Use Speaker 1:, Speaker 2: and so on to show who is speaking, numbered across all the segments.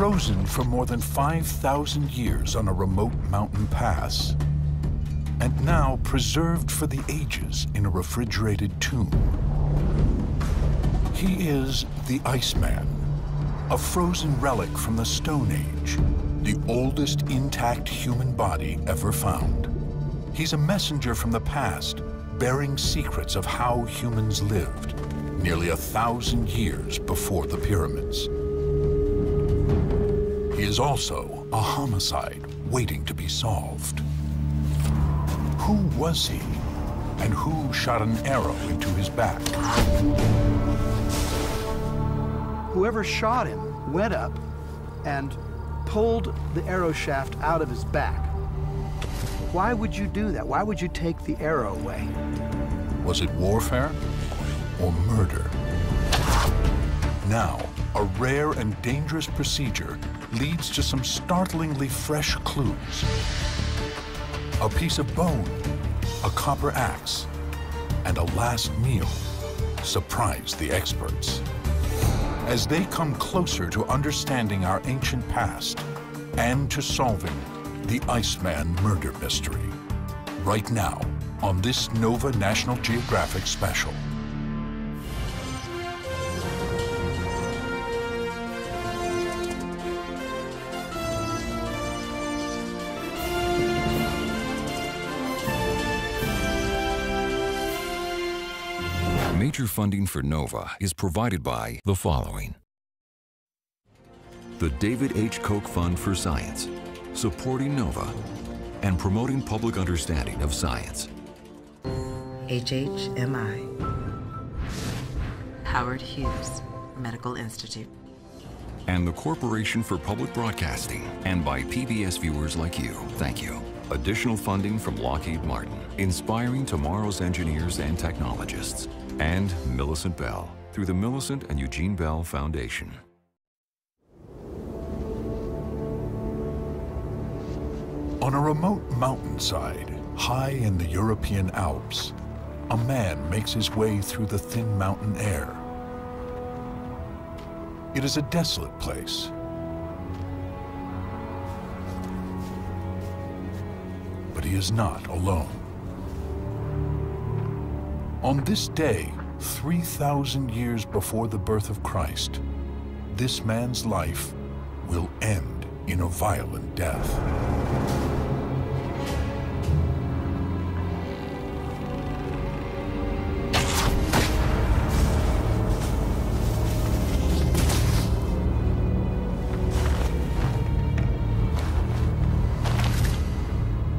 Speaker 1: frozen for more than 5,000 years on a remote mountain pass, and now preserved for the ages in a refrigerated tomb. He is the Iceman, a frozen relic from the Stone Age, the oldest intact human body ever found. He's a messenger from the past, bearing secrets of how humans lived nearly 1,000 years before the pyramids. He is also a homicide waiting to be solved. Who was he, and who shot an arrow into his back?
Speaker 2: Whoever shot him went up and pulled the arrow shaft out of his back. Why would you do that? Why would you take the arrow away?
Speaker 1: Was it warfare or murder? Now, a rare and dangerous procedure leads to some startlingly fresh clues. A piece of bone, a copper axe, and a last meal surprise the experts as they come closer to understanding our ancient past and to solving the Iceman murder mystery. Right now, on this Nova National Geographic special.
Speaker 3: Major funding for NOVA is provided by the following: the David H. Koch Fund for Science, supporting NOVA and promoting public understanding of science.
Speaker 4: HHMI. Howard Hughes Medical Institute.
Speaker 3: And the Corporation for Public Broadcasting, and by PBS viewers like you, thank you. Additional funding from Lockheed Martin, inspiring tomorrow's engineers and technologists. And Millicent Bell, through the Millicent and Eugene Bell Foundation.
Speaker 1: On a remote mountainside, high in the European Alps, a man makes his way through the thin mountain air. It is a desolate place. But he is not alone. On this day, 3,000 years before the birth of Christ, this man's life will end in a violent death.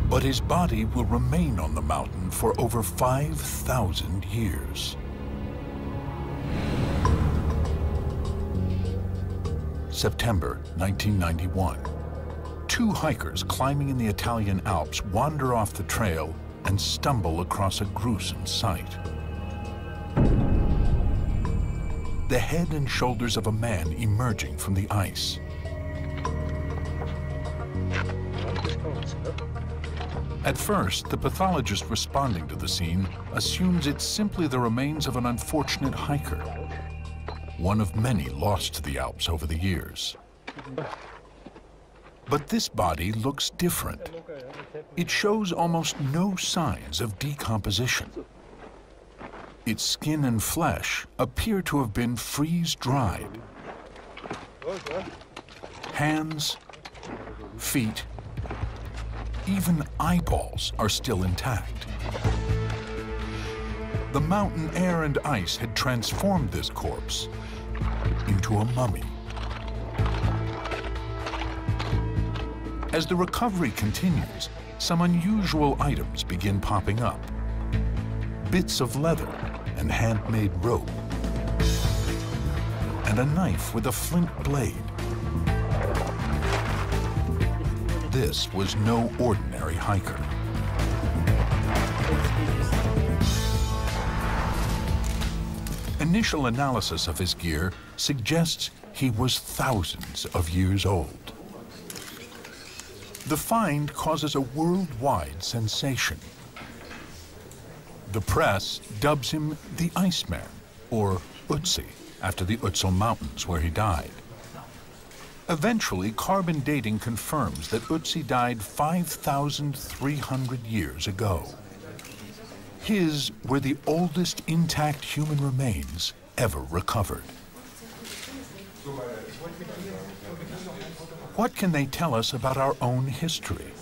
Speaker 1: But his body will remain on the mountain for over 5,000 years. September 1991. Two hikers climbing in the Italian Alps wander off the trail and stumble across a gruesome sight. The head and shoulders of a man emerging from the ice. At first, the pathologist responding to the scene assumes it's simply the remains of an unfortunate hiker, one of many lost to the Alps over the years. But this body looks different. It shows almost no signs of decomposition. Its skin and flesh appear to have been freeze-dried. Hands, feet, even eyeballs are still intact. The mountain air and ice had transformed this corpse into a mummy. As the recovery continues, some unusual items begin popping up. Bits of leather and handmade rope, and a knife with a flint blade. This was no ordinary hiker. Initial analysis of his gear suggests he was thousands of years old. The find causes a worldwide sensation. The press dubs him the Iceman, or Ötzi, after the Ötztal Mountains where he died. Eventually, carbon dating confirms that Ötzi died 5,300 years ago. His were the oldest intact human remains ever recovered. What can they tell us about our own history?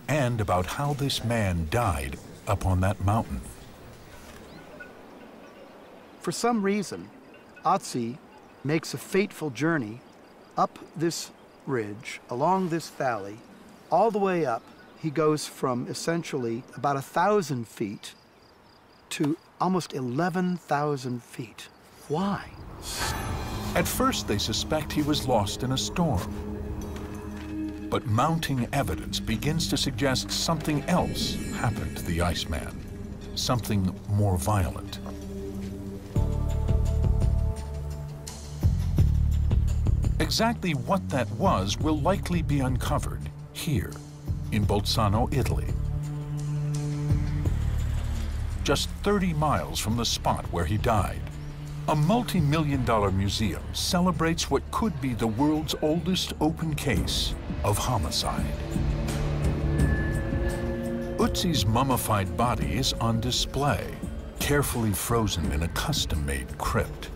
Speaker 1: And about how this man died up on that mountain?
Speaker 2: For some reason, Ötzi makes a fateful journey up this ridge, along this valley, all the way up. He goes from essentially about 1,000 feet to almost 11,000 feet. Why?
Speaker 1: At first, they suspect he was lost in a storm. But mounting evidence begins to suggest something else happened to the Iceman, something more violent. Exactly what that was will likely be uncovered here in Bolzano, Italy. Just 30 miles from the spot where he died, a multi-million-dollar museum celebrates what could be the world's oldest open case of homicide. Ötzi's mummified body is on display, carefully frozen in a custom-made crypt.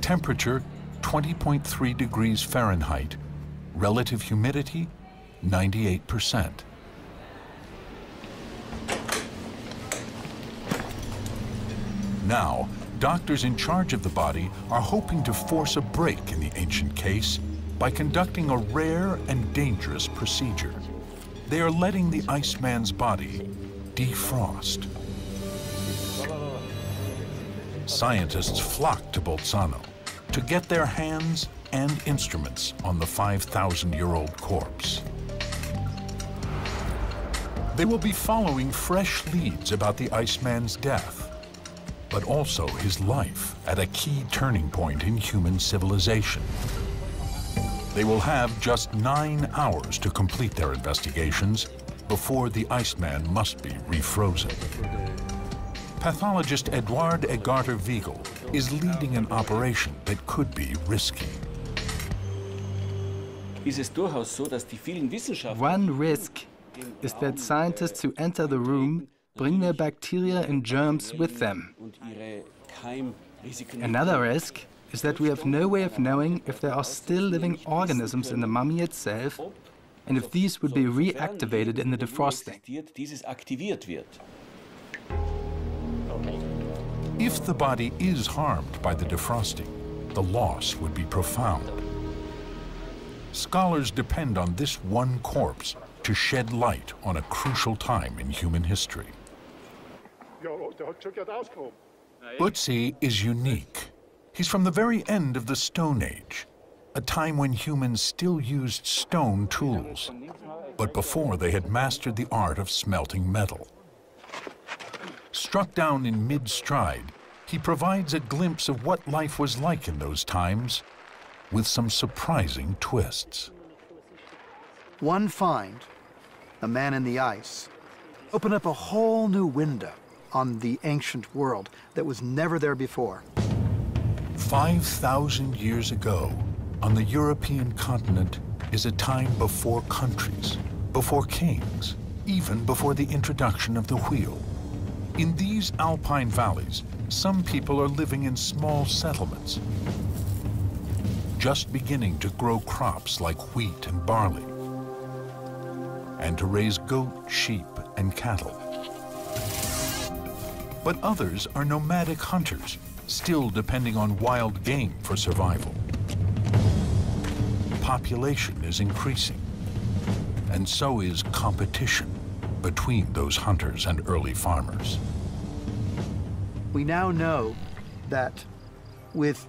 Speaker 1: Temperature 20.3 degrees Fahrenheit, relative humidity 98%. Now, doctors in charge of the body are hoping to force a break in the ancient case by conducting a rare and dangerous procedure. They are letting the Iceman's body defrost. Scientists flock to Bolzano to get their hands and instruments on the 5,000-year-old corpse. They will be following fresh leads about the Iceman's death, but also his life at a key turning point in human civilization. They will have just 9 hours to complete their investigations before the Iceman must be refrozen. Pathologist Eduard Egarter Wiegel is leading an operation that could be risky.
Speaker 5: One risk is that scientists who enter the room bring their bacteria and germs with them. Another risk is that we have no way of knowing if there are still living organisms in the mummy itself and if these would be reactivated in the defrosting.
Speaker 1: If the body is harmed by the defrosting, the loss would be profound. Scholars depend on this one corpse to shed light on a crucial time in human history. Ötzi is unique. He's from the very end of the Stone Age, a time when humans still used stone tools, but before they had mastered the art of smelting metal. Struck down in mid-stride, he provides a glimpse of what life was like in those times, with some surprising twists.
Speaker 2: One find, a man in the ice, opened up a whole new window on the ancient world that was never there before.
Speaker 1: 5,000 years ago, on the European continent is a time before countries, before kings, even before the introduction of the wheel. In these alpine valleys, some people are living in small settlements, just beginning to grow crops like wheat and barley, and to raise goat, sheep, and cattle. But others are nomadic hunters, still depending on wild game for survival. Population is increasing, and so is competition between those hunters and early farmers.
Speaker 2: We now know that with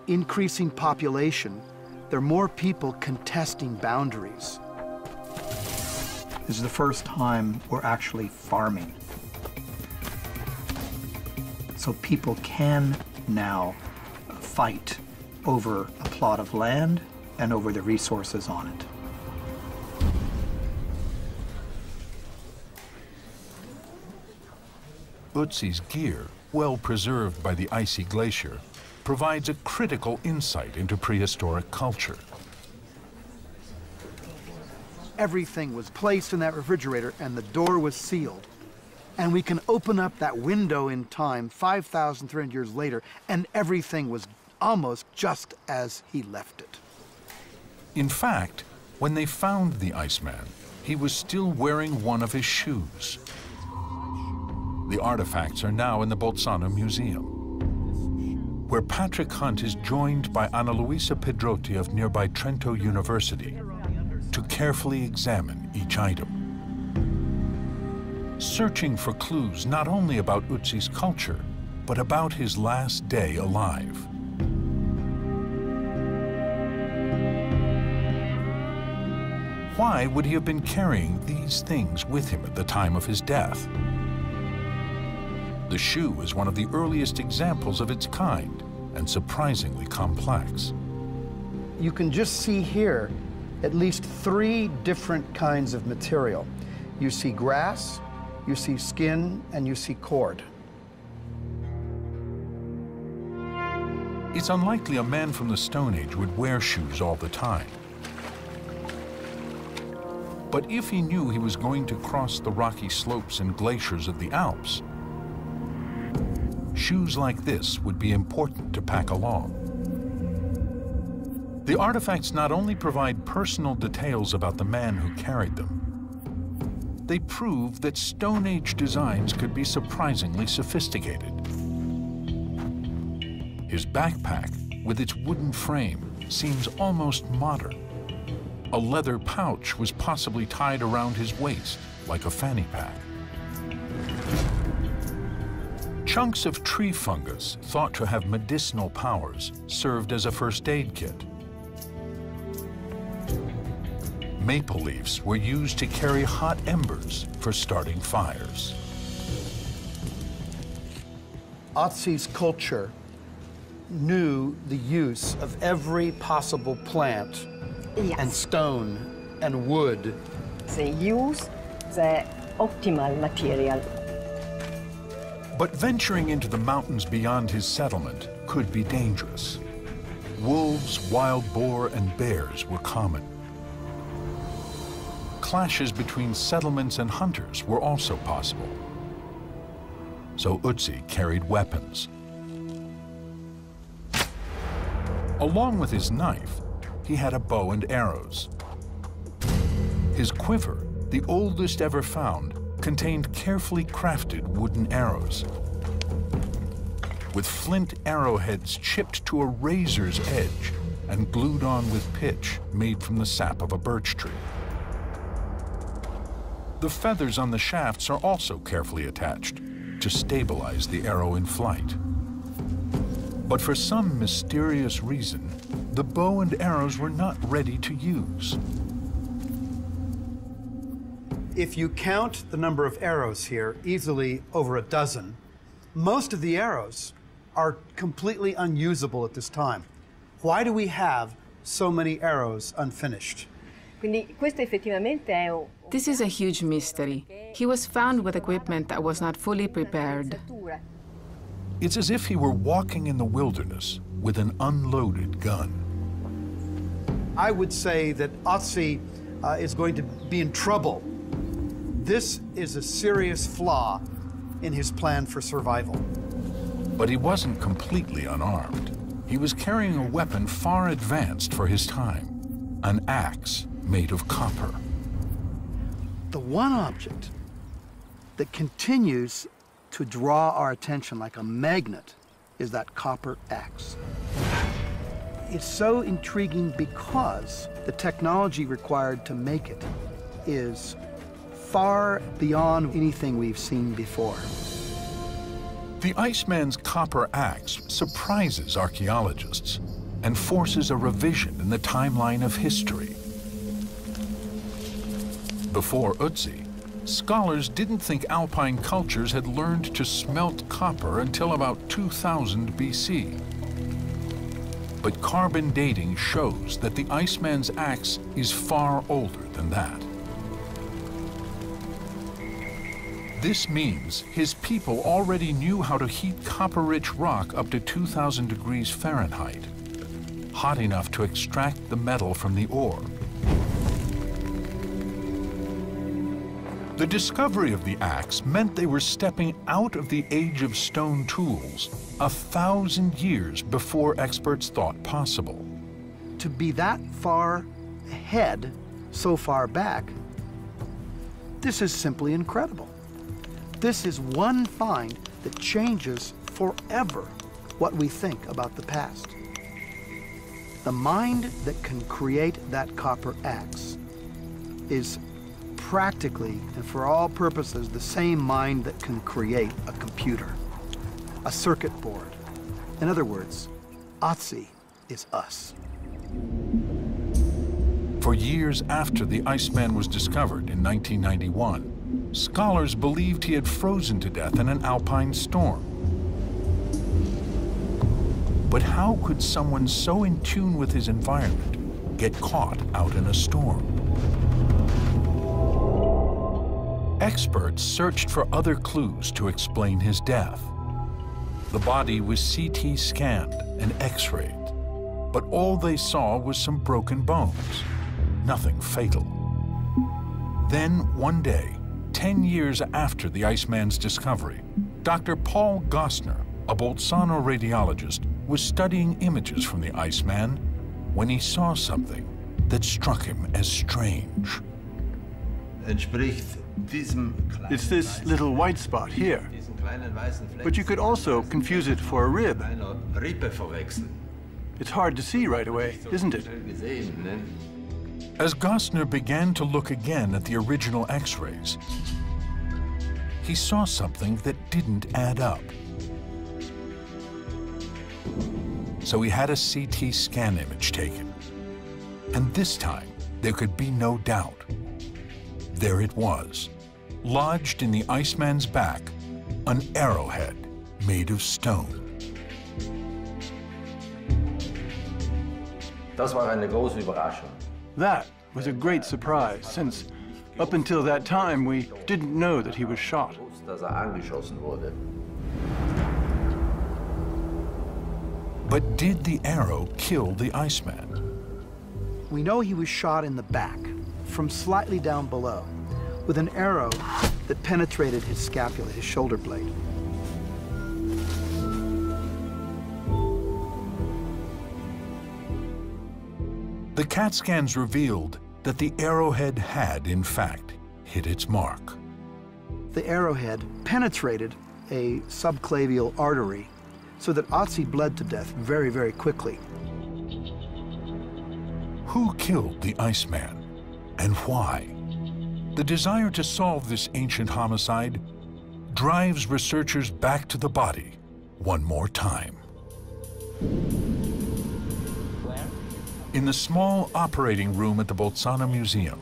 Speaker 2: increasing population, there are more people contesting boundaries. This is the first time we're actually farming. So people can now fight over a plot of land and over the resources on it.
Speaker 1: Ötzi's gear, well preserved by the icy glacier, provides a critical insight into prehistoric culture.
Speaker 2: Everything was placed in that refrigerator and the door was sealed. And we can open up that window in time 5,300 years later, and everything was almost just as he left it.
Speaker 1: In fact, when they found the Iceman, he was still wearing one of his shoes. The artifacts are now in the Bolzano Museum, where Patrick Hunt is joined by Ana Luisa Pedrotti of nearby Trento University to carefully examine each item. Searching for clues not only about Ötzi's culture, but about his last day alive. Why would he have been carrying these things with him at the time of his death? The shoe is one of the earliest examples of its kind and surprisingly complex.
Speaker 2: You can just see here at least 3 different kinds of material. You see grass, you see skin, and you see cord.
Speaker 1: It's unlikely a man from the Stone Age would wear shoes all the time. But if he knew he was going to cross the rocky slopes and glaciers of the Alps, shoes like this would be important to pack along. The artifacts not only provide personal details about the man who carried them, they prove that Stone Age designs could be surprisingly sophisticated. His backpack, with its wooden frame, seems almost modern. A leather pouch was possibly tied around his waist, like a fanny pack. Chunks of tree fungus, thought to have medicinal powers, served as a first aid kit. Maple leaves were used to carry hot embers for starting fires.
Speaker 2: Otzi's culture knew the use of every possible plant and stone and wood.
Speaker 6: They use the optimal material.
Speaker 1: But venturing into the mountains beyond his settlement could be dangerous. Wolves, wild boar, and bears were common. Clashes between settlements and hunters were also possible. So Ötzi carried weapons. Along with his knife, he had a bow and arrows. His quiver, the oldest ever found, contained carefully crafted wooden arrows, with flint arrowheads chipped to a razor's edge and glued on with pitch made from the sap of a birch tree. The feathers on the shafts are also carefully attached to stabilize the arrow in flight. But for some mysterious reason, the bow and arrows were not ready to use.
Speaker 2: If you count the number of arrows here, easily over a dozen, most of the arrows are completely unusable at this time. Why do we have so many arrows unfinished?
Speaker 7: This is a huge mystery. He was found with equipment that was not fully prepared.
Speaker 1: It's as if he were walking in the wilderness with an unloaded gun.
Speaker 2: I would say that Otzi is going to be in trouble. This is a serious flaw in his plan for survival.
Speaker 1: But he wasn't completely unarmed. He was carrying a weapon far advanced for his time, an axe made of copper.
Speaker 2: The one object that continues to draw our attention like a magnet is that copper axe. It's so intriguing because the technology required to make it is far beyond anything we've seen before.
Speaker 1: The Iceman's copper axe surprises archaeologists and forces a revision in the timeline of history. Before Ötzi, scholars didn't think Alpine cultures had learned to smelt copper until about 2000 BC. But carbon dating shows that the Iceman's axe is far older than that. This means his people already knew how to heat copper-rich rock up to 2,000 degrees Fahrenheit, hot enough to extract the metal from the ore. The discovery of the axe meant they were stepping out of the age of stone tools 1,000 years before experts thought possible.
Speaker 2: To be that far ahead, so far back, this is simply incredible. This is one find that changes forever what we think about the past. The mind that can create that copper axe is practically, and for all purposes, the same mind that can create a computer, a circuit board. In other words, Otzi is us.
Speaker 1: For years after the Iceman was discovered in 1991, scholars believed he had frozen to death in an alpine storm. But how could someone so in tune with his environment get caught out in a storm? Experts searched for other clues to explain his death. The body was CT scanned and X-rayed, but all they saw was some broken bones, nothing fatal. Then, one day, 10 years after the Iceman's discovery, Dr. Paul Gostner, a Bolzano radiologist, was studying images from the Iceman when he saw something that struck him as strange.
Speaker 8: It's this little white spot here, but you could also confuse it for a rib. It's hard to see right away, isn't it?
Speaker 1: As Gostner began to look again at the original X-rays, he saw something that didn't add up. So he had a CT scan image taken. And this time, there could be no doubt. There it was, lodged in the Iceman's back, an arrowhead made of stone.
Speaker 8: That was a great surprise, since up until that time, we didn't know that he was shot.
Speaker 1: But did the arrow kill the Iceman?
Speaker 2: We know he was shot in the back, from slightly down below, with an arrow that penetrated his scapula, his shoulder blade.
Speaker 1: The CAT scans revealed that the arrowhead had, in fact, hit its mark.
Speaker 2: The arrowhead penetrated a subclavial artery so that Otzi bled to death very, very quickly.
Speaker 1: Who killed the Iceman, and why? The desire to solve this ancient homicide drives researchers back to the body one more time. In the small operating room at the Bolzano Museum,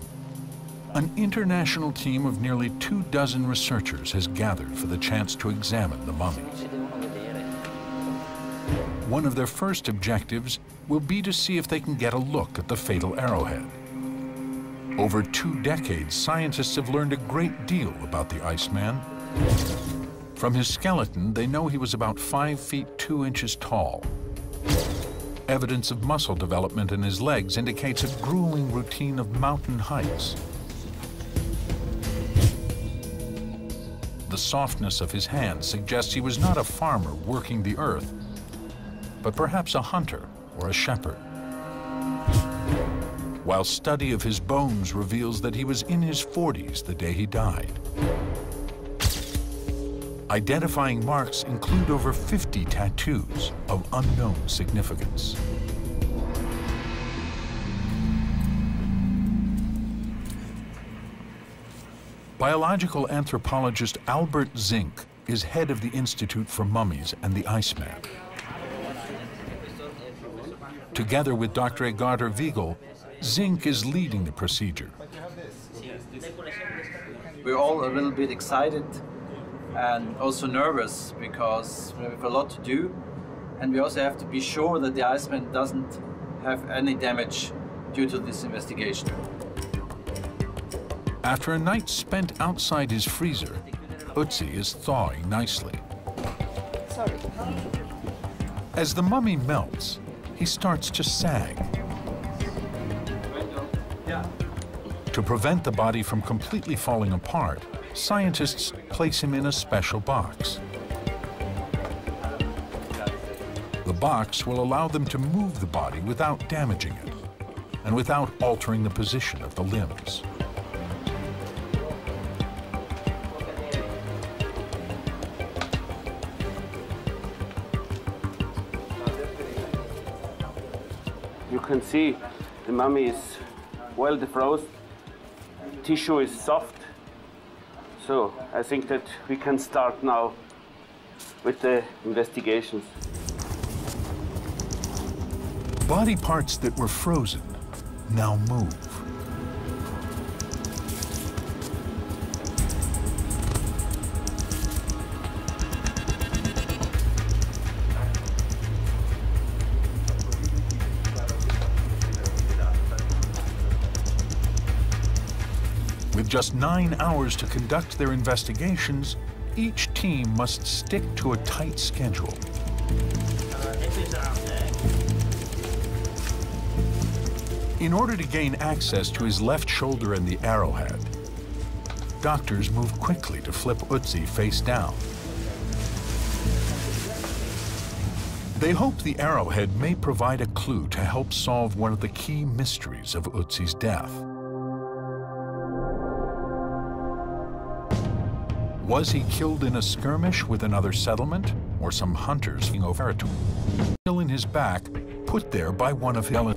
Speaker 1: an international team of nearly 24 researchers has gathered for the chance to examine the mummies. One of their first objectives will be to see if they can get a look at the fatal arrowhead. Over 2 decades, scientists have learned a great deal about the Iceman. From his skeleton, they know he was about 5 feet 2 inches tall. Evidence of muscle development in his legs indicates a grueling routine of mountain hikes. The softness of his hands suggests he was not a farmer working the earth, but perhaps a hunter or a shepherd. While study of his bones reveals that he was in his 40s the day he died. Identifying marks include over 50 tattoos of unknown significance. Biological anthropologist Albert Zink is head of the Institute for Mummies and the Iceman. Together with Dr. Egarter Wiegel, Zink is leading the procedure.
Speaker 9: We're all a little bit excited and also nervous because we have a lot to do, and we also have to be sure that the Iceman doesn't have any damage due to this investigation.
Speaker 1: After a night spent outside his freezer, Ötzi is thawing nicely.
Speaker 6: Sorry.
Speaker 1: As the mummy melts, he starts to sag. To prevent the body from completely falling apart, scientists place him in a special box. The box will allow them to move the body without damaging it and without altering the position of the limbs.
Speaker 10: You can see the mummy is well defrosted. Tissue is soft. So I think that we can start now with the investigations.
Speaker 1: Body parts that were frozen now move. With just 9 hours to conduct their investigations, each team must stick to a tight schedule. In order to gain access to his left shoulder and the arrowhead, doctors move quickly to flip Ötzi face down. They hope the arrowhead may provide a clue to help solve one of the key mysteries of Ötzi's death. Was he killed in a skirmish with another settlement, or some hunters over it? Still in his back, put there by one of his.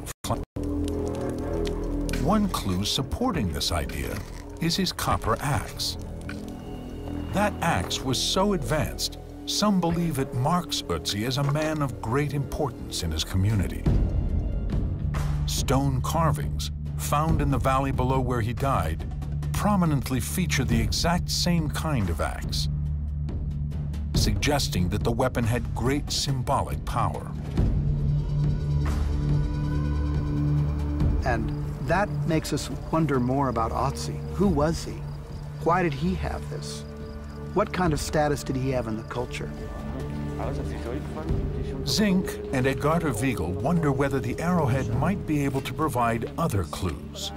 Speaker 1: One clue supporting this idea is his copper axe. That axe was so advanced, some believe it marks Ötzi as a man of great importance in his community. Stone carvings, found in the valley below where he died, prominently feature the exact same kind of axe, suggesting that the weapon had great symbolic power.
Speaker 2: And that makes us wonder more about Ötzi. Who was he? Why did he have this? What kind of status did he have in the culture?
Speaker 1: Zink and Edgardo Wiegel wonder whether the arrowhead might be able to provide other clues.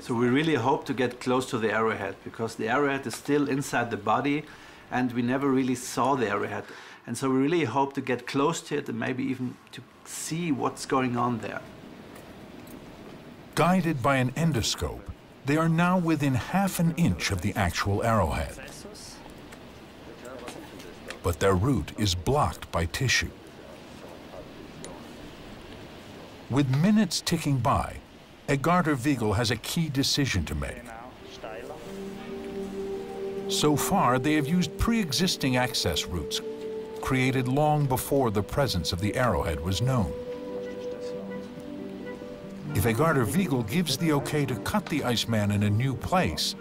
Speaker 9: So we really hope to get close to the arrowhead, because the arrowhead is still inside the body and we never really saw the arrowhead. And so we really hope to get close to it and maybe even to see what's going on there.
Speaker 1: Guided by an endoscope, they are now within half an inch of the actual arrowhead. But their route is blocked by tissue. With minutes ticking by, Edgardo Wiegel has a key decision to make. So far, they have used pre-existing access routes, created long before the presence of the arrowhead was known. If Edgardo Wiegel gives the okay to cut the Iceman in a new place,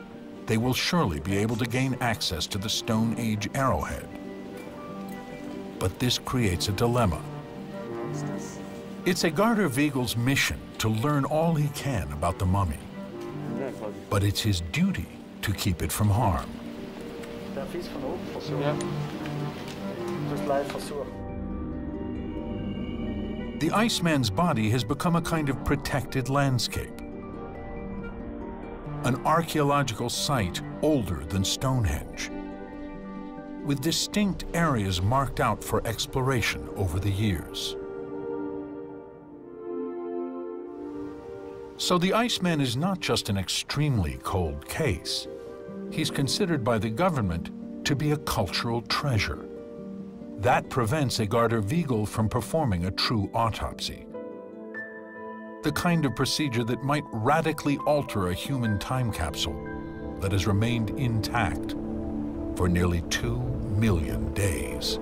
Speaker 1: they will surely be able to gain access to the Stone Age arrowhead. But this creates a dilemma. It's Edgardo Wiegel's mission to learn all he can about the mummy, but it's his duty to keep it from harm. The Iceman's body has become a kind of protected landscape, an archaeological site older than Stonehenge, with distinct areas marked out for exploration over the years. So the Iceman is not just an extremely cold case. He's considered by the government to be a cultural treasure. That prevents Edgardo Wiegel from performing a true autopsy, the kind of procedure that might radically alter a human time capsule that has remained intact for nearly 2 million days.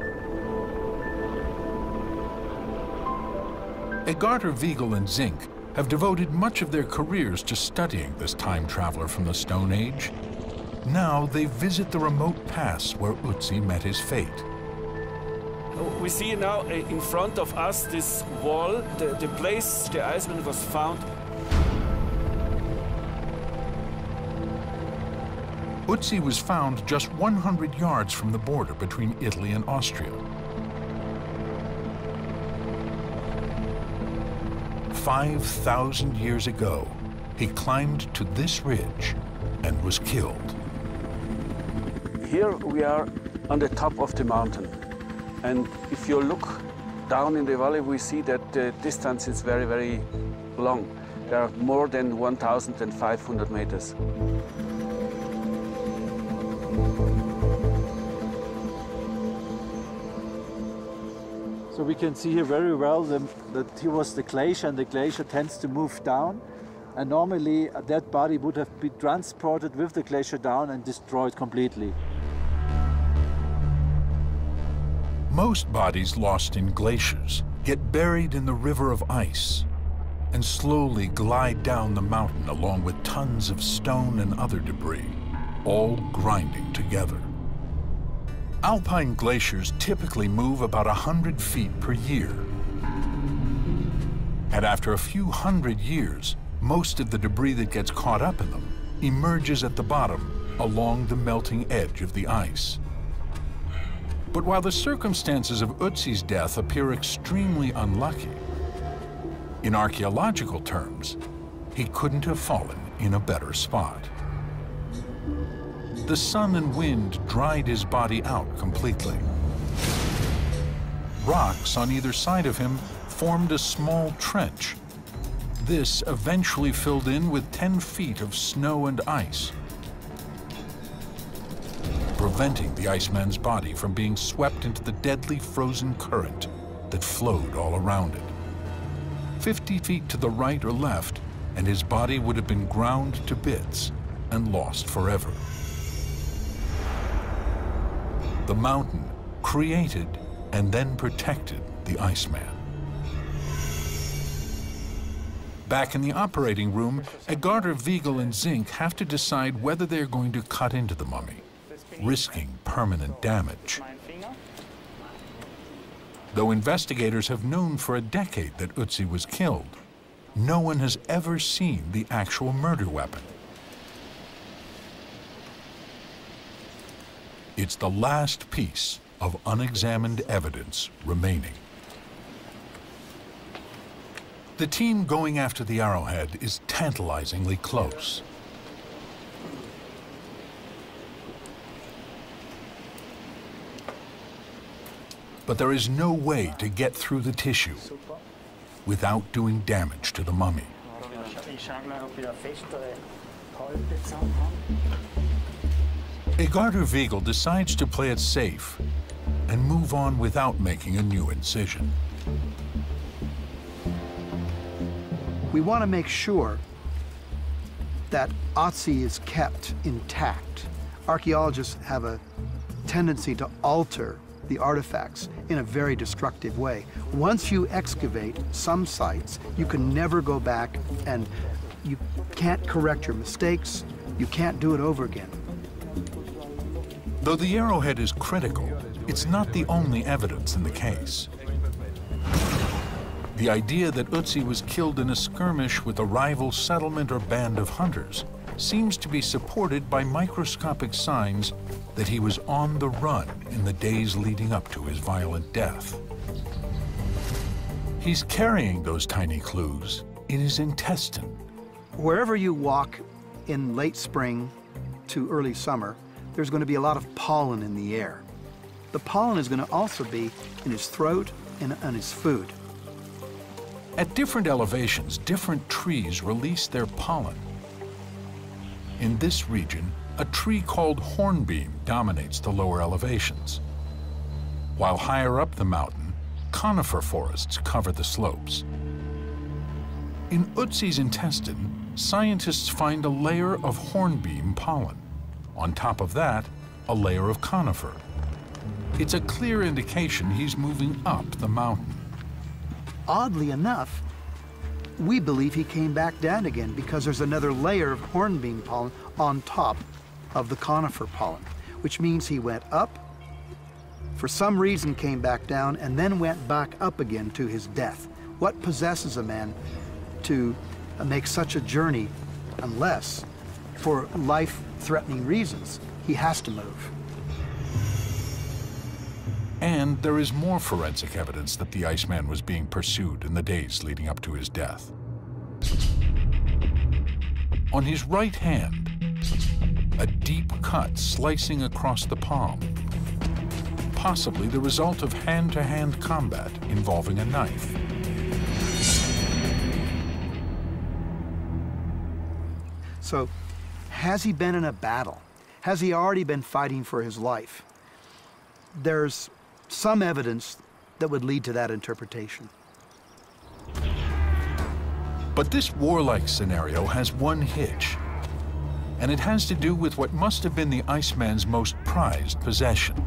Speaker 1: Edgardo Wiegel and Zink have devoted much of their careers to studying this time traveler from the Stone Age. Now they visit the remote pass where Ötzi met his fate.
Speaker 11: We see now in front of us this wall, the place the Iceman was found.
Speaker 1: Ötzi was found just 100 yards from the border between Italy and Austria. 5,000 years ago, he climbed to this ridge and was killed.
Speaker 10: Here we are on the top of the mountain. And if you look down in the valley, we see that the distance is very, very long. There are more than 1,500 meters.
Speaker 12: So we can see here very well that here was the glacier, and the glacier tends to move down. And normally a dead body would have been transported with the glacier down and destroyed completely.
Speaker 1: Most bodies lost in glaciers get buried in the river of ice and slowly glide down the mountain along with tons of stone and other debris, all grinding together. Alpine glaciers typically move about 100 feet per year. And after a few hundred years, most of the debris that gets caught up in them emerges at the bottom along the melting edge of the ice. But while the circumstances of Ötzi's death appear extremely unlucky, in archaeological terms, he couldn't have fallen in a better spot. The sun and wind dried his body out completely. Rocks on either side of him formed a small trench. This eventually filled in with 10 feet of snow and ice, preventing the Iceman's body from being swept into the deadly frozen current that flowed all around it. 50 feet to the right or left, and his body would have been ground to bits and lost forever. The mountain created and then protected the Iceman. Back in the operating room, Edgarder, Wiegel, and Zink have to decide whether they're going to cut into the mummy, risking permanent damage. Though investigators have known for a decade that Ötzi was killed, no one has ever seen the actual murder weapon. It's the last piece of unexamined evidence remaining. The team going after the arrowhead is tantalizingly close. But there is no way to get through the tissue without doing damage to the mummy. Edgarder Wiegel decides to play it safe and move on without making a new incision.
Speaker 2: We want to make sure that Otzi is kept intact. Archaeologists have a tendency to alter the artifacts in a very destructive way. Once you excavate some sites, you can never go back, and you can't correct your mistakes. You can't do it over again.
Speaker 1: Though the arrowhead is critical, it's not the only evidence in the case. The idea that Ötzi was killed in a skirmish with a rival settlement or band of hunters seems to be supported by microscopic signs that he was on the run in the days leading up to his violent death. He's carrying those tiny clues in his intestine.
Speaker 2: Wherever you walk in late spring to early summer, there's going to be a lot of pollen in the air. The pollen is going to also be in his throat and on his food.
Speaker 1: At different elevations, different trees release their pollen. In this region, a tree called hornbeam dominates the lower elevations, while higher up the mountain, conifer forests cover the slopes. In Ötzi's intestine, scientists find a layer of hornbeam pollen. On top of that, a layer of conifer. It's a clear indication he's moving up the mountain.
Speaker 2: Oddly enough, we believe he came back down again because there's another layer of hornbeam pollen on top of the conifer pollen, which means he went up, for some reason came back down, and then went back up again to his death. What possesses a man to make such a journey unless for life-threatening reasons. He has to move.
Speaker 1: And there is more forensic evidence that the Iceman was being pursued in the days leading up to his death. On his right hand, a deep cut slicing across the palm, possibly the result of hand-to-hand combat involving a knife.
Speaker 2: So, has he been in a battle? Has he already been fighting for his life? There's some evidence that would lead to that interpretation.
Speaker 1: But this warlike scenario has one hitch, and it has to do with what must have been the Iceman's most prized possession: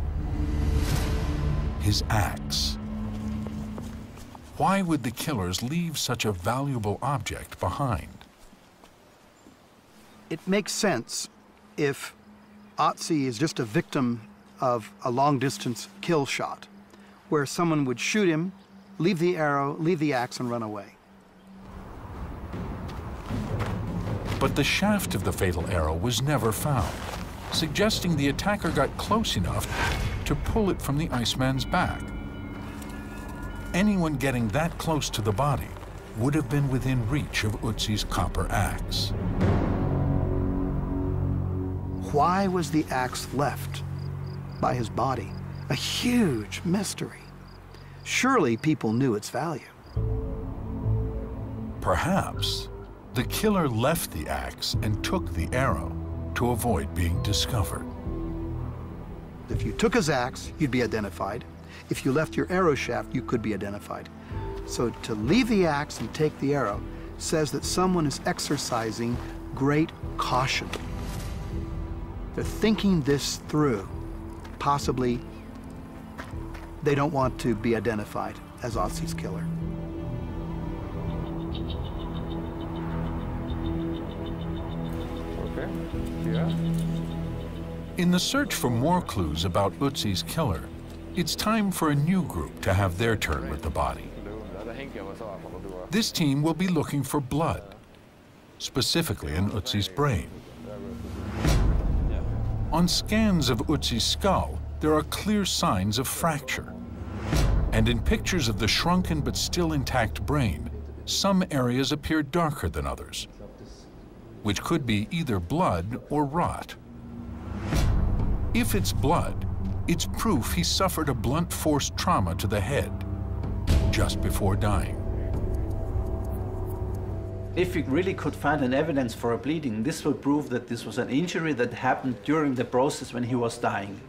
Speaker 1: his axe. Why would the killers leave such a valuable object behind?
Speaker 2: It makes sense if Otzi is just a victim of a long-distance kill shot, where someone would shoot him, leave the arrow, leave the axe, and run away.
Speaker 1: But the shaft of the fatal arrow was never found, suggesting the attacker got close enough to pull it from the Iceman's back. Anyone getting that close to the body would have been within reach of Ötzi's copper axe.
Speaker 2: Why was the axe left by his body? A huge mystery. Surely people knew its value.
Speaker 1: Perhaps the killer left the axe and took the arrow to avoid being discovered.
Speaker 2: If you took his axe, you'd be identified. If you left your arrow shaft, you could be identified. So to leave the axe and take the arrow says that someone is exercising great caution. They're thinking this through. Possibly they don't want to be identified as Otzi's killer.
Speaker 13: Okay. Yeah.
Speaker 1: In the search for more clues about Ötzi's killer, it's time for a new group to have their turn with the body. This team will be looking for blood, specifically in Ötzi's brain. On scans of Ötzi's skull, there are clear signs of fracture. And in pictures of the shrunken but still intact brain, some areas appear darker than others, which could be either blood or rot. If it's blood, it's proof he suffered a blunt force trauma to the head just before dying.
Speaker 12: If we really could find an evidence for a bleeding, this would prove that this was an injury that happened during the process when he was dying.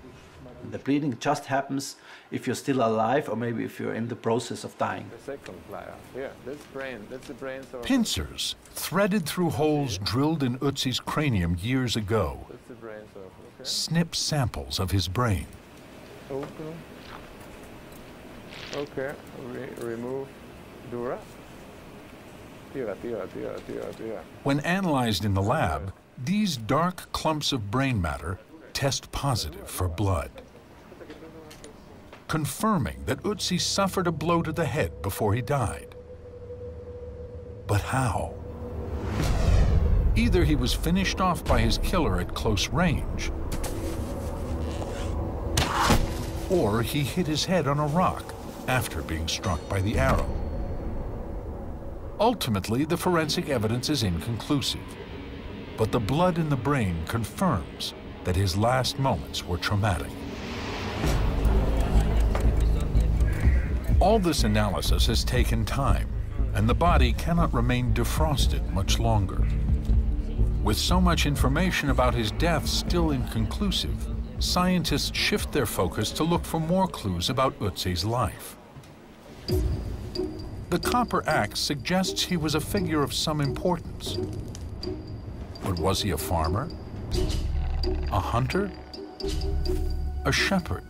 Speaker 12: And the bleeding just happens if you're still alive or maybe if you're in the process of dying.
Speaker 13: The second layer. Yeah, that's brain. That's the brain.
Speaker 1: Pincers threaded through holes drilled in Ötzi's cranium years ago
Speaker 13: That's the brain surface. Okay.
Speaker 1: snip samples of his brain.
Speaker 13: Open. Okay. Remove dura. Tira.
Speaker 1: When analyzed in the lab, these dark clumps of brain matter test positive for blood, confirming that Ötzi suffered a blow to the head before he died. But how? Either he was finished off by his killer at close range, or he hit his head on a rock after being struck by the arrow. Ultimately, the forensic evidence is inconclusive, but the blood in the brain confirms that his last moments were traumatic. All this analysis has taken time, and the body cannot remain defrosted much longer. With so much information about his death still inconclusive, scientists shift their focus to look for more clues about Ötzi's life. The copper axe suggests he was a figure of some importance. But was he a farmer? A hunter? A shepherd?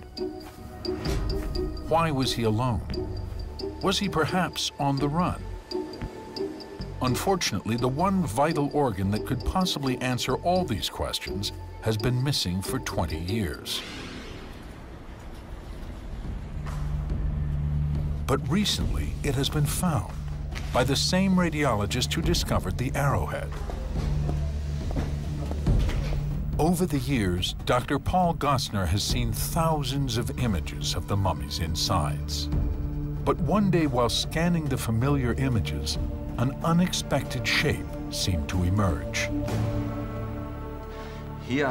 Speaker 1: Why was he alone? Was he perhaps on the run? Unfortunately, the one vital organ that could possibly answer all these questions has been missing for 20 years. But recently, it has been found by the same radiologist who discovered the arrowhead. Over the years, Dr. Paul Gostner has seen thousands of images of the mummy's insides. But one day, while scanning the familiar images, an unexpected shape seemed to emerge.
Speaker 8: Here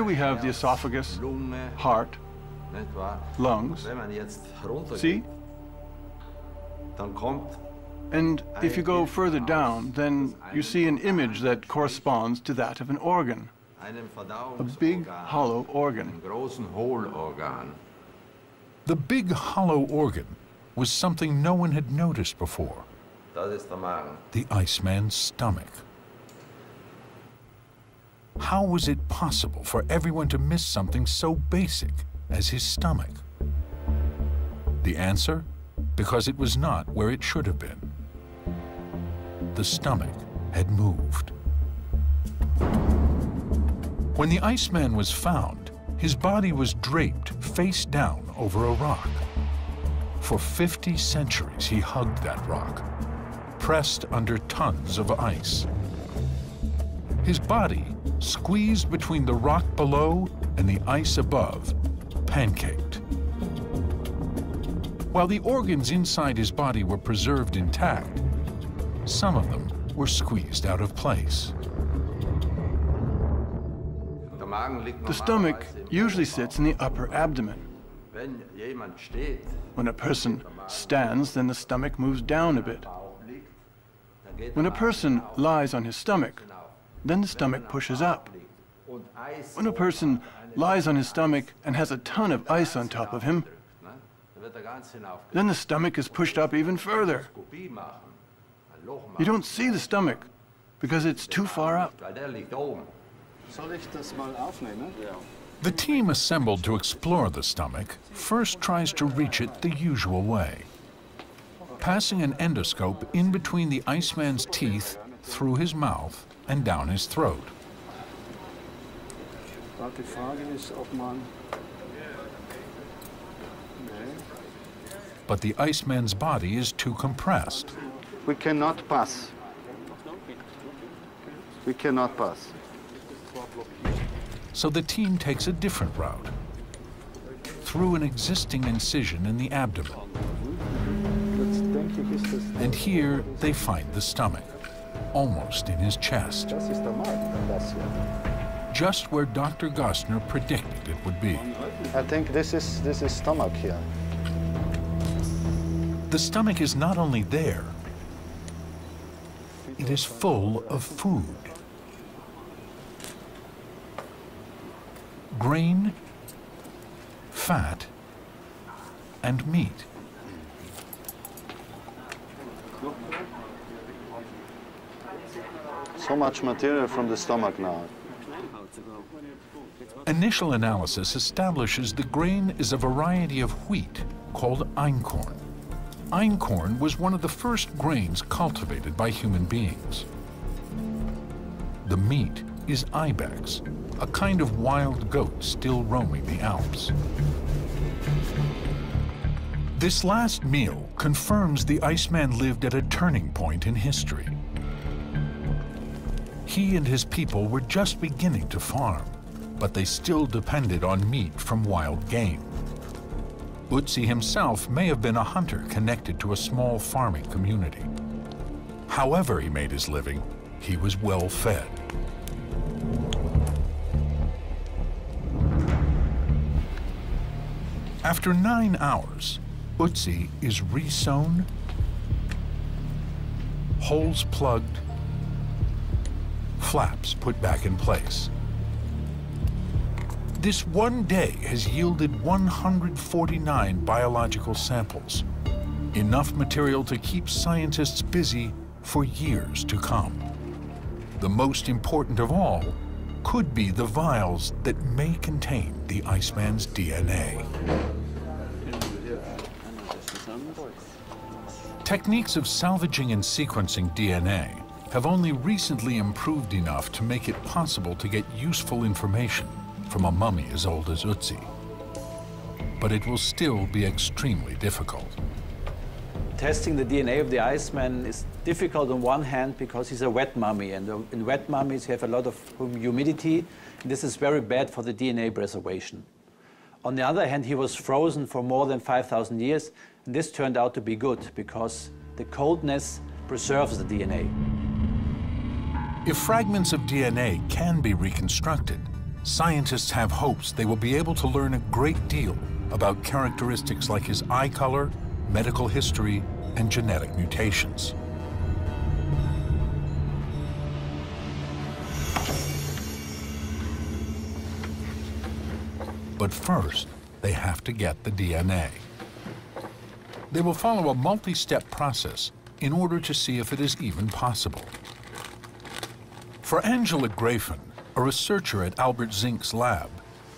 Speaker 8: we have the esophagus, heart, lungs. See? And if you go further down, then you see an image that corresponds to that of an organ, a big hollow organ.
Speaker 1: The big hollow organ was something no one had noticed before. The Iceman's stomach. How was it possible for everyone to miss something so basic as his stomach? The answer? Because it was not where it should have been. The stomach had moved. When the Iceman was found, his body was draped face down over a rock. For 50 centuries, he hugged that rock, pressed under tons of ice. His body, squeezed between the rock below and the ice above, pancaked. While the organs inside his body were preserved intact, some of them were squeezed out of place.
Speaker 8: The stomach usually sits in the upper abdomen. When a person stands, then the stomach moves down a bit. When a person lies on his stomach, then the stomach pushes up. When a person lies on his stomach and has a ton of ice on top of him, then the stomach is pushed up even further. You don't see the stomach because it's too far up.
Speaker 1: The team assembled to explore the stomach first tries to reach it the usual way, passing an endoscope in between the Iceman's teeth, through his mouth, and down his throat. But the Iceman's body is too compressed.
Speaker 2: We cannot pass. We cannot pass.
Speaker 1: So the team takes a different route, through an existing incision in the abdomen. And here they find the stomach, almost in his chest, just where Dr. Gostner predicted it would be.
Speaker 2: I think this is stomach here.
Speaker 1: The stomach is not only there, it is full of food. Grain, fat, and meat.
Speaker 2: So much material from the stomach now.
Speaker 1: Initial analysis establishes the grain is a variety of wheat called einkorn. Einkorn was one of the first grains cultivated by human beings. The meat is ibex, a kind of wild goat still roaming the Alps. This last meal confirms the Iceman lived at a turning point in history. He and his people were just beginning to farm, but they still depended on meat from wild game. Ötzi himself may have been a hunter connected to a small farming community. However he made his living, he was well fed. After 9 hours, Ötzi is re-sewn, holes plugged, flaps put back in place. This one day has yielded 149 biological samples, enough material to keep scientists busy for years to come. The most important of all could be the vials that may contain the Iceman's DNA. Techniques of salvaging and sequencing DNA have only recently improved enough to make it possible to get useful information from a mummy as old as Ötzi. But it will still be extremely difficult.
Speaker 12: Testing the DNA of the Iceman is difficult on one hand because he's a wet mummy, and in wet mummies you have a lot of humidity, and this is very bad for the DNA preservation. On the other hand, he was frozen for more than 5,000 years, and this turned out to be good because the coldness preserves the DNA.
Speaker 1: If fragments of DNA can be reconstructed, scientists have hopes they will be able to learn a great deal about characteristics like his eye color, medical history, and genetic mutations. But first, they have to get the DNA. They will follow a multi-step process in order to see if it is even possible. For Angela Grafen, a researcher at Albert Zink's lab,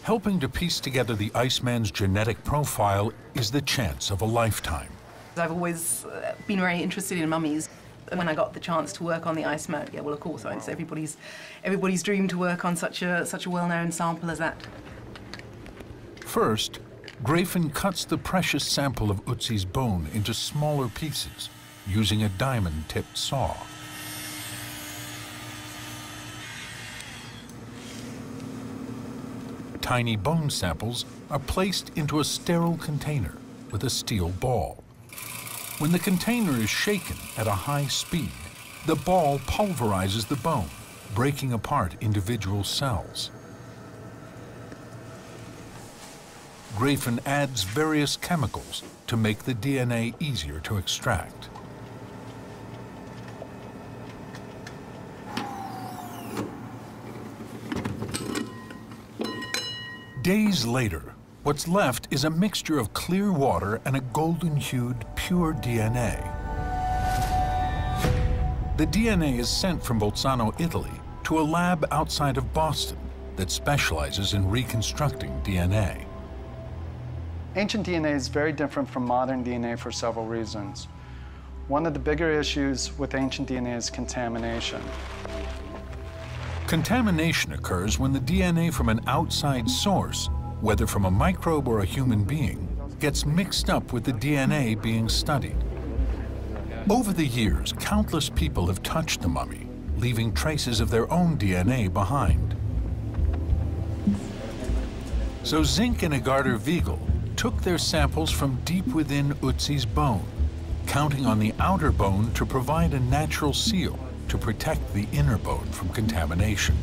Speaker 1: helping to piece together the Iceman's genetic profile is the chance of a lifetime.
Speaker 14: I've always been very interested in mummies. And when I got the chance to work on the Iceman, yeah, well, of course, it's everybody's dream to work on such a well-known sample as that.
Speaker 1: First, Grafen cuts the precious sample of Ötzi's bone into smaller pieces using a diamond-tipped saw. Tiny bone samples are placed into a sterile container with a steel ball. When the container is shaken at a high speed, the ball pulverizes the bone, breaking apart individual cells. Grafen adds various chemicals to make the DNA easier to extract. Days later, what's left is a mixture of clear water and a golden-hued, pure DNA. The DNA is sent from Bolzano, Italy, to a lab outside of Boston that specializes in reconstructing DNA.
Speaker 2: Ancient DNA is very different from modern DNA for several reasons. One of the bigger issues with ancient DNA is contamination.
Speaker 1: Contamination occurs when the DNA from an outside source, whether from a microbe or a human being, gets mixed up with the DNA being studied. Over the years, countless people have touched the mummy, leaving traces of their own DNA behind. So Zink and Egarter Wiegel took their samples from deep within Ötzi's bone, counting on the outer bone to provide a natural seal to protect the inner bone from contamination.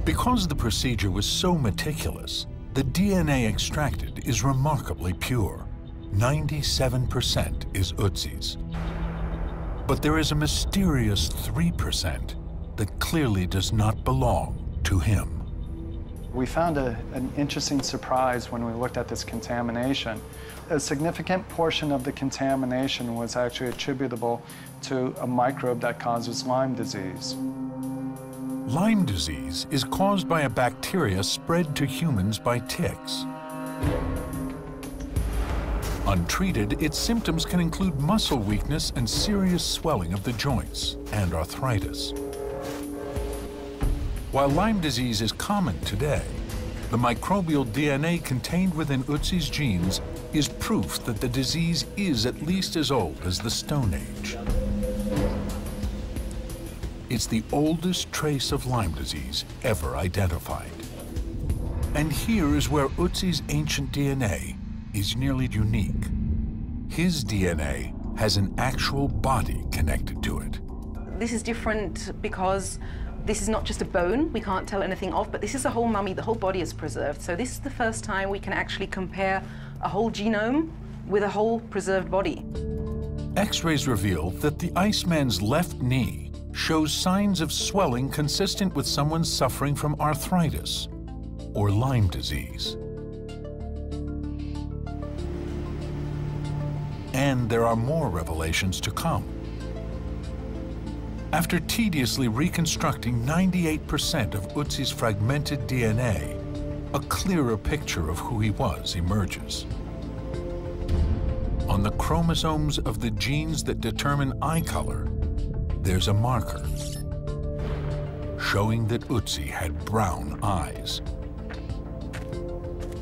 Speaker 1: Because the procedure was so meticulous, the DNA extracted is remarkably pure. 97% is Ötzi's. But there is a mysterious 3% that clearly does not belong to him.
Speaker 2: We found an interesting surprise when we looked at this contamination. A significant portion of the contamination was actually attributable to a microbe that causes Lyme disease.
Speaker 1: Lyme disease is caused by a bacteria spread to humans by ticks. Untreated, its symptoms can include muscle weakness and serious swelling of the joints and arthritis. While Lyme disease is common today, the microbial DNA contained within Ötzi's genes is proof that the disease is at least as old as the Stone Age. It's the oldest trace of Lyme disease ever identified. And here is where Ötzi's ancient DNA is nearly unique. His DNA has an actual body connected to it.
Speaker 14: This is different because this is not just a bone we can't tell anything of, but this is a whole mummy, the whole body is preserved. So this is the first time we can actually compare a whole genome with a whole preserved body.
Speaker 1: X-rays reveal that the Iceman's left knee shows signs of swelling consistent with someone suffering from arthritis or Lyme disease. And there are more revelations to come. After tediously reconstructing 98% of Ötzi's fragmented DNA, a clearer picture of who he was emerges. On the chromosomes of the genes that determine eye color, there's a marker showing that Ötzi had brown eyes.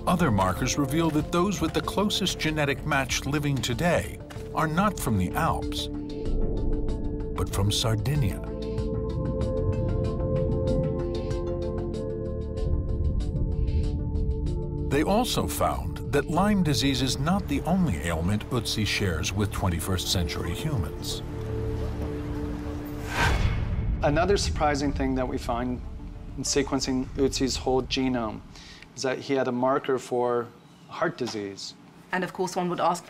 Speaker 1: Other markers reveal that those with the closest genetic match living today are not from the Alps, but from Sardinia. They also found that Lyme disease is not the only ailment Ötzi shares with 21st century humans.
Speaker 5: Another surprising thing that we find in sequencing Ötzi's whole genome is that he had a marker for heart disease.
Speaker 14: And of course one would ask,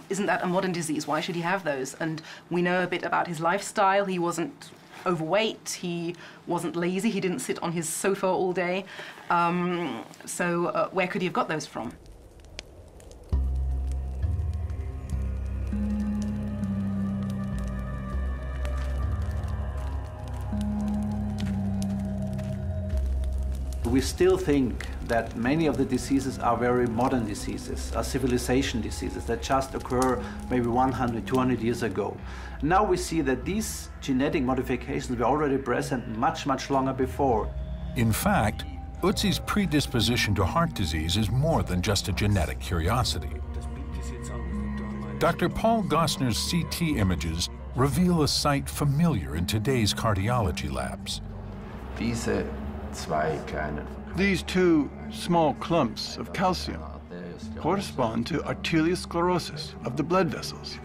Speaker 14: isn't that a modern disease? Why should he have those? And we know a bit about his lifestyle. He wasn't overweight, he wasn't lazy, he didn't sit on his sofa all day. So where could he have got those from?
Speaker 12: We still think that many of the diseases are very modern diseases, are civilization diseases that just occur maybe 100, 200 years ago. Now we see that these genetic modifications were already present much, much longer before.
Speaker 1: In fact, Ötzi's predisposition to heart disease is more than just a genetic curiosity. Dr. Paul Gosner's CT images reveal a sight familiar in today's cardiology labs.
Speaker 8: These two small clumps of calcium correspond to arteriosclerosis of the blood vessels.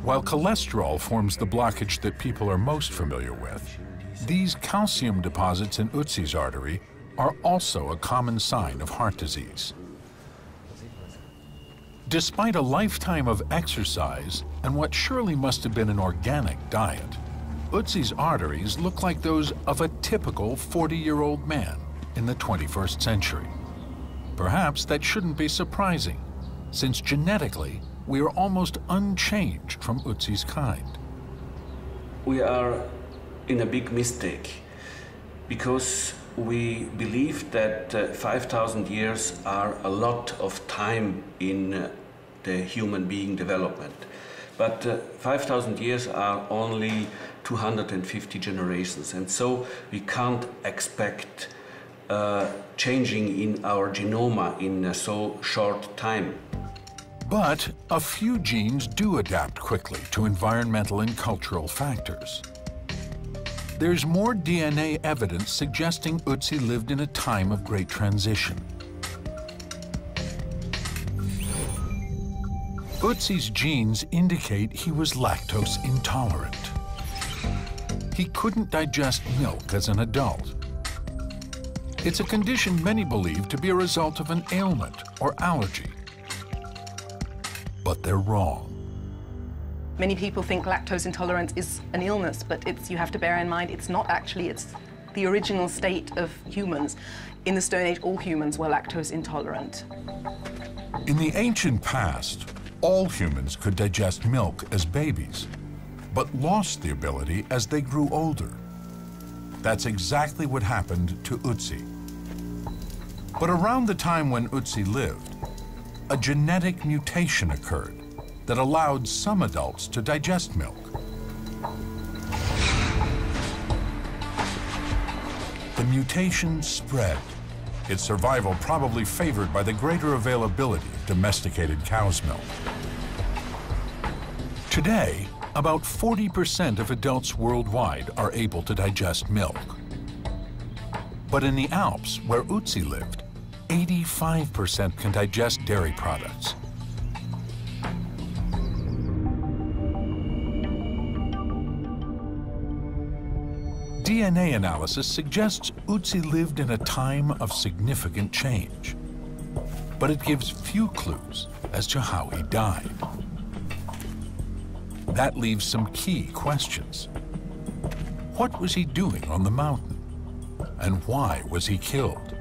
Speaker 1: While cholesterol forms the blockage that people are most familiar with, these calcium deposits in Ötzi's artery are also a common sign of heart disease. Despite a lifetime of exercise and what surely must have been an organic diet, Ötzi's arteries look like those of a typical 40-year-old man in the 21st century. Perhaps that shouldn't be surprising, since genetically, we are almost unchanged from Ötzi's kind.
Speaker 15: We are in a big mistake, because we believe that 5,000 years are a lot of time in the human being development. But 5,000 years are only 250 generations, and so we can't expect changing in our genome in a so short time.
Speaker 1: But a few genes do adapt quickly to environmental and cultural factors. There's more DNA evidence suggesting Ötzi lived in a time of great transition. Ötzi's genes indicate he was lactose intolerant. He couldn't digest milk as an adult. It's a condition many believe to be a result of an ailment or allergy. But they're wrong.
Speaker 14: Many people think lactose intolerance is an illness, but you have to bear in mind it's not actually, it's the original state of humans. In the Stone Age, all humans were lactose intolerant.
Speaker 1: In the ancient past, all humans could digest milk as babies, but lost the ability as they grew older. That's exactly what happened to Ötzi. But around the time when Ötzi lived, a genetic mutation occurred that allowed some adults to digest milk. The mutation spread, its survival probably favored by the greater availability of domesticated cow's milk. Today, about 40% of adults worldwide are able to digest milk. But in the Alps, where Ötzi lived, 85% can digest dairy products. DNA analysis suggests Ötzi lived in a time of significant change, but it gives few clues as to how he died. That leaves some key questions. What was he doing on the mountain? And why was he killed?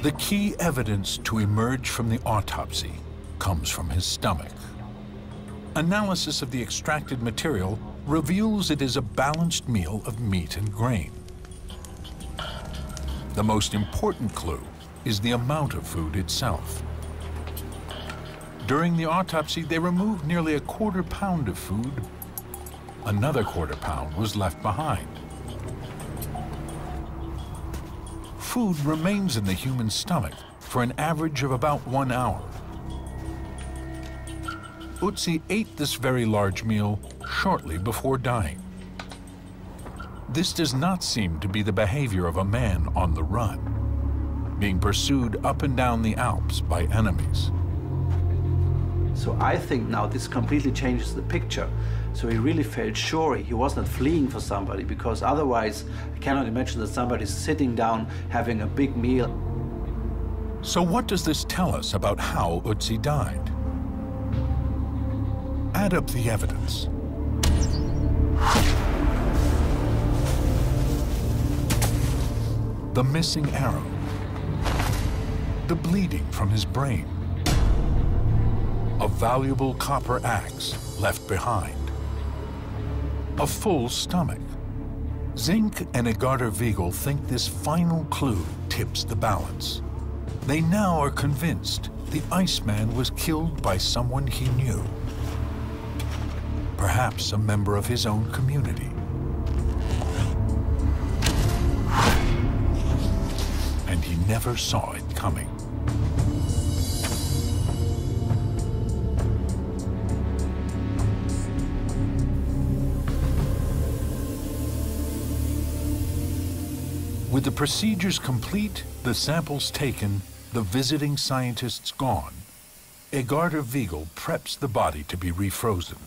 Speaker 1: The key evidence to emerge from the autopsy comes from his stomach. Analysis of the extracted material reveals it is a balanced meal of meat and grain. The most important clue is the amount of food itself. During the autopsy, they removed nearly a quarter pound of food. Another quarter pound was left behind. food remains in the human stomach for an average of about 1 hour. Ötzi ate this very large meal shortly before dying. This does not seem to be the behavior of a man on the run, being pursued up and down the Alps by enemies.
Speaker 2: So I think now this completely changes the picture. So he really felt sure he was not fleeing for somebody, because otherwise I cannot imagine that somebody's sitting down having a big meal.
Speaker 1: So what does this tell us about how Ötzi died? Add up the evidence. The missing arrow, the bleeding from his brain, a valuable copper axe left behind, a full stomach. Zink and Egarter Wiegel think this final clue tips the balance. They now are convinced the Iceman was killed by someone he knew, perhaps a member of his own community. And he never saw it coming. With the procedures complete, the samples taken, the visiting scientists gone, Egarter Wiegel preps the body to be refrozen.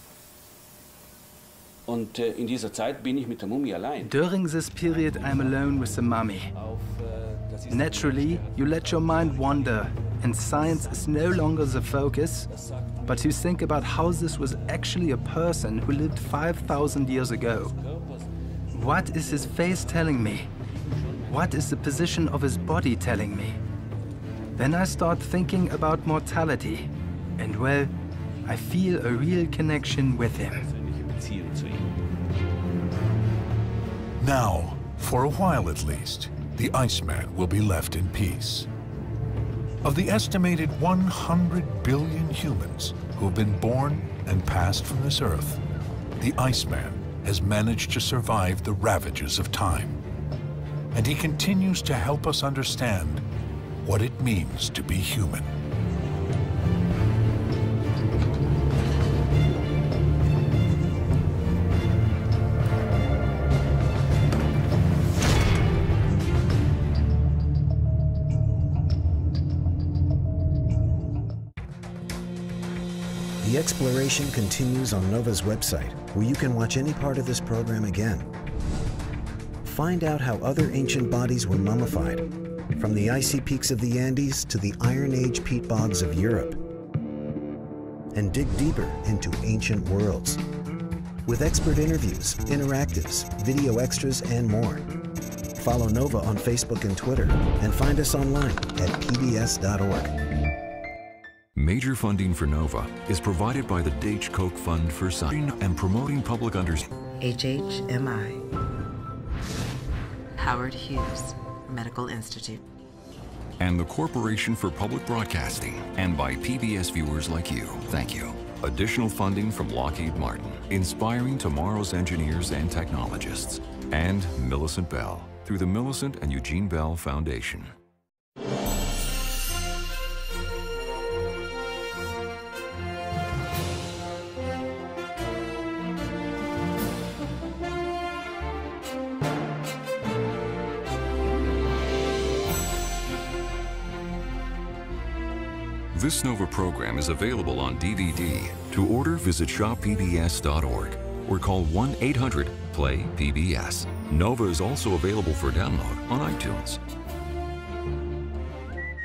Speaker 5: During this period, I'm alone with the mummy. Naturally, you let your mind wander, and science is no longer the focus, but you think about how this was actually a person who lived 5,000 years ago. What is his face telling me? What is the position of his body telling me? Then I start thinking about mortality, and well, I feel a real connection with him.
Speaker 1: Now, for a while at least, the Iceman will be left in peace. Of the estimated 100 billion humans who have been born and passed from this earth, the Iceman has managed to survive the ravages of time. And he continues to help us understand what it means to be human.
Speaker 16: The exploration continues on NOVA's website, where you can watch any part of this program again. Find out how other ancient bodies were mummified, from the icy peaks of the Andes to the Iron Age peat bogs of Europe. And dig deeper into ancient worlds, with expert interviews, interactives, video extras, and more. Follow NOVA on Facebook and Twitter, and find us online at pbs.org.
Speaker 3: Major funding for NOVA is provided by the Deutsche Koch Fund for Science and promoting public understanding.
Speaker 4: HHMI. Howard Hughes Medical Institute.
Speaker 3: And the Corporation for Public Broadcasting, and by PBS viewers like you. Thank you. Additional funding from Lockheed Martin, inspiring tomorrow's engineers and technologists. And Millicent Bell, through the Millicent and Eugene Bell Foundation. This NOVA program is available on DVD. To order, visit shoppbs.org or call 1-800-PLAY-PBS. NOVA is also available for download on iTunes.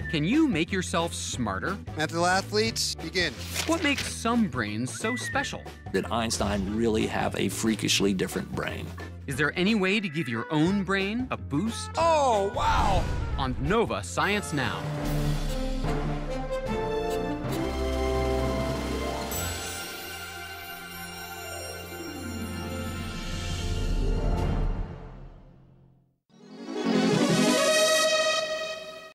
Speaker 17: Can you make yourself smarter?
Speaker 18: Mental athletes, begin.
Speaker 17: What makes some brains so special?
Speaker 19: Did Einstein really have a freakishly different brain?
Speaker 17: Is there any way to give your own brain a boost?
Speaker 18: Oh, wow!
Speaker 17: On NOVA Science Now.